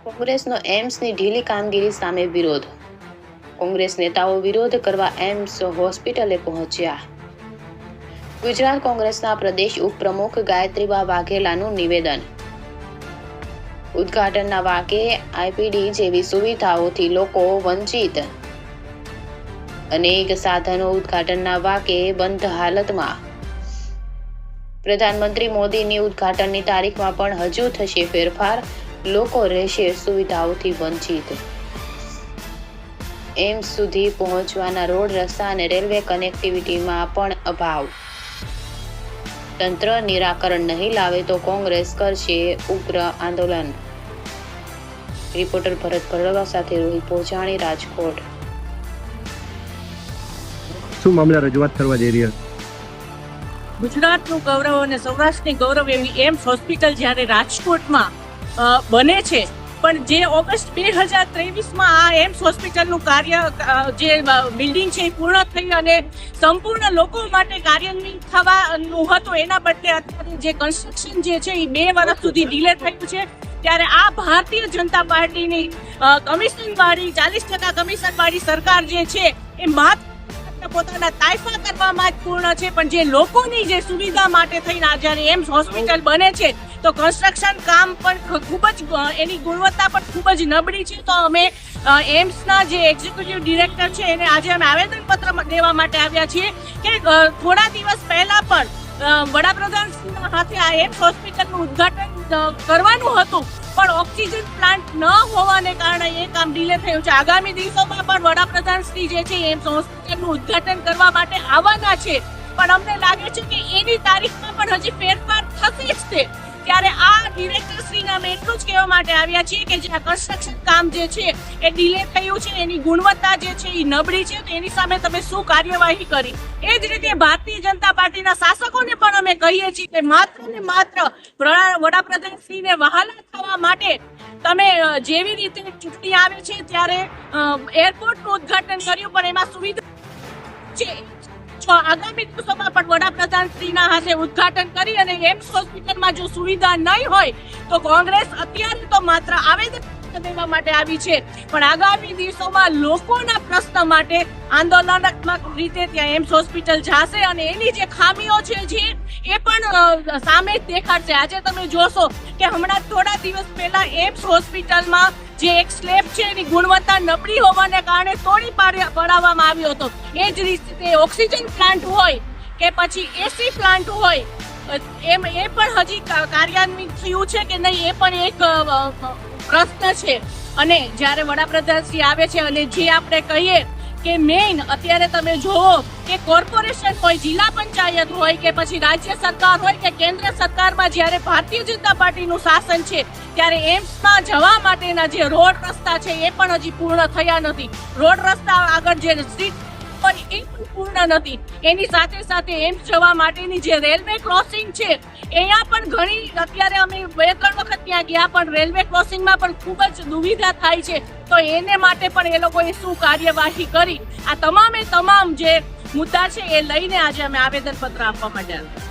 કોંગ્રેસનો એમ્સની ઢીલી કામગીરી સામે વિરોધ. કોંગ્રેસ નેતાઓ વિરોધ કરવા એમ્સ હોસ્પિટલે પહોંચ્યા. ગુજરાત કોંગ્રેસના પ્રદેશ ઉપપ્રમુખ ગાયત્રીબા વાઘેલાનું નિવેદન. ઉદ્ઘાટનના વાકે આઈપીડી જેવી સુવિધાઓથી લોકો વંચિત. અનેક સાધનો ઉદ્ઘાટનના વાકે બંધ હાલતમાં. પ્રધાનમંત્રી મોદીની ઉદ્ઘાટનની તારીખમાં પણ હજુ થશે ફેરફાર. લોકો રહેશે સુવિધાઓથી વંચિત. એમ્સ સુધી પહોંચવાના રોડ રસ્તા અને રેલવે કનેક્ટિવિટીમાં પણ અભાવ. તંત્ર નિરાકરણ નહીં લાવે તો કોંગ્રેસ કરશે ઉગ્ર આંદોલન. રિપોર્ટર ભરત ભરડવા સાથે રોહિત પોજાણી, રાજકોટ. શું મામલે રજૂઆત કરવા જઈ રહ્યા? ગુજરાતનું ગૌરવ અને સૌરાષ્ટ્રની ગૌરવ એવી એમ્સ હોસ્પિટલ જ્યારે રાજકોટમાં બને છે, પણ જે ઓગસ્ટ 2023માં આ એમ્સ હોસ્પિટલનું કાર્ય જે બિલ્ડિંગ છે એ પૂર્ણ થઈ અને સંપૂર્ણ લોકો માટે કાર્યાન્વિત થવાનું હતું, એના બદલે અત્યારે જે કન્સ્ટ્રક્શન જે છે એ 2 વર્ષ સુધી ડિલે થયું છે. ત્યારે આ ભારતીય જનતા પાર્ટીની કમિશનવાળી 40% કમિશનવાળી સરકાર જે છે એ માત્ર પોતાના તાઇફા કરવામાં જ પૂર્ણ છે, પણ જે લોકોની જે સુવિધા માટે થઈને આ જ્યારે એમ્સ હોસ્પિટલ બને છે તો કન્સ્ટ્રક્શન કામ પણ ખૂબ જ એની ગુણવત્તા પણ ખૂબ જ નબળી છે. તો અમે એમ્સના જે એક્ઝિક્યુટિવ ડિરેક્ટર છે એને આજે અમે આવેદનપત્ર દેવા માટે આવ્યા છીએ કે થોડા દિવસ પહેલા પણ વડાપ્રધાનના હાથે આ એમ્સ હોસ્પિટલનું ઉદ્ઘાટન કરવાનું હતું, પણ ઓક્સિજન પ્લાન્ટ ન હોવાને કારણે એ કામ ડિલે થયું છે. આગામી દિવસોમાં પણ વડાપ્રધાન શ્રી જે છે એમ્સ હોસ્પિટલનું ઉદ્ઘાટન કરવા માટે આવવાના છે, પણ અમને લાગે છે કે એની તારીખમાં પણ હજી ફેરફાર થશે જ તે. ત્યારે આ ડિરેક્ટર શ્રીને અમે એટલું જ કહેવા માટે આવ્યા છીએ કે જે આ કન્સ્ટ્રક્શન કામ જે છે એ ડિલે થયું છે, એની ગુણવત્તા જે છે એ નબળી છે, તો એની સામે તમે શું કાર્યવાહી કરી. એ જ રીતે ભારતીય જનતા પાર્ટીના શાસકોને પણ અમે કહીએ છીએ કે માત્ર ને માત્ર વડાપ્રધાન શ્રીને વહાલા થવા માટે તમે જેવી રીતે ચૂંટણી આવે છે ત્યારે એરપોર્ટનું ઉદ્ઘાટન કર્યું, પણ એમાં સુવિધા છે આગામી દિવસોમાં પણ વડાપ્રધાન શ્રીના હાથે ઉદ્ઘાટન કરી અને એમ્સ હોસ્પિટલમાં જો સુવિધા નહીં હોય તો કોંગ્રેસ અત્યારે તો માત્ર આવેદન દેવા માટે આવી છે, પણ આગામી દિવસોમાં લોકોના પ્રશ્ન માટે આંદોલનાત્મક રીતે ત્યાં એમ્સ હોસ્પિટલ જશે અને એની જે ખામીઓ છે જે એ પણ સામે દેખાડશે. આજે તમે જોશો કે હમણાં થોડા દિવસ પહેલા એમ્સ હોસ્પિટલમાં જે એક સ્લેબ છે એની ગુણવત્તા નબળી હોવાને કારણે તોડી પડાવવામાં આવ્યો હતો. એ જ રીતે ઓક્સિજન પ્લાન્ટ હોય કે પછી એસી પ્લાન્ટ હોય એ પણ હજી કાર્યાન્વિત થયું છે કે નહીં એ પણ એક પ્રશ્ન છે. અને જ્યારે વડાપ્રધાન શ્રી આવે છે અને જે આપણે કહીએ કે મેઇન અત્યારે તમે જોવો કે કોર્પોરેશન હોય, જિલ્લા પંચાયત હોય કે પછી રાજ્ય સરકાર હોય કે કેન્દ્ર સરકારમાં જ્યારે ભારતીય જનતા પાર્ટીનું શાસન છે ત્યારે એમ્સમાં જવા માટેના જે રોડ રસ્તા છે એ પણ હજી પૂર્ણ થયા નથી. રોડ રસ્તા આગળ જે સ્ટ્રીટ પણ એ પણ પૂર્ણ નથી. એની સાથે સાથે એમ્સ જવા માટેની જે રેલવે ક્રોસિંગ છે અહીંયા પણ ઘણી અત્યારે અમે 2-3 વખત ત્યાં ગયા, પણ રેલવે ક્રોસિંગમાં પણ ખૂબ જ દુવિધા થાય છે. તો એને માટે પણ એ લોકોએ શું કાર્યવાહી કરી, આ તમામ જે મુદ્દા છે એ લઈને આજે અમે આવેદનપત્ર આપવા માટે આવ્યા.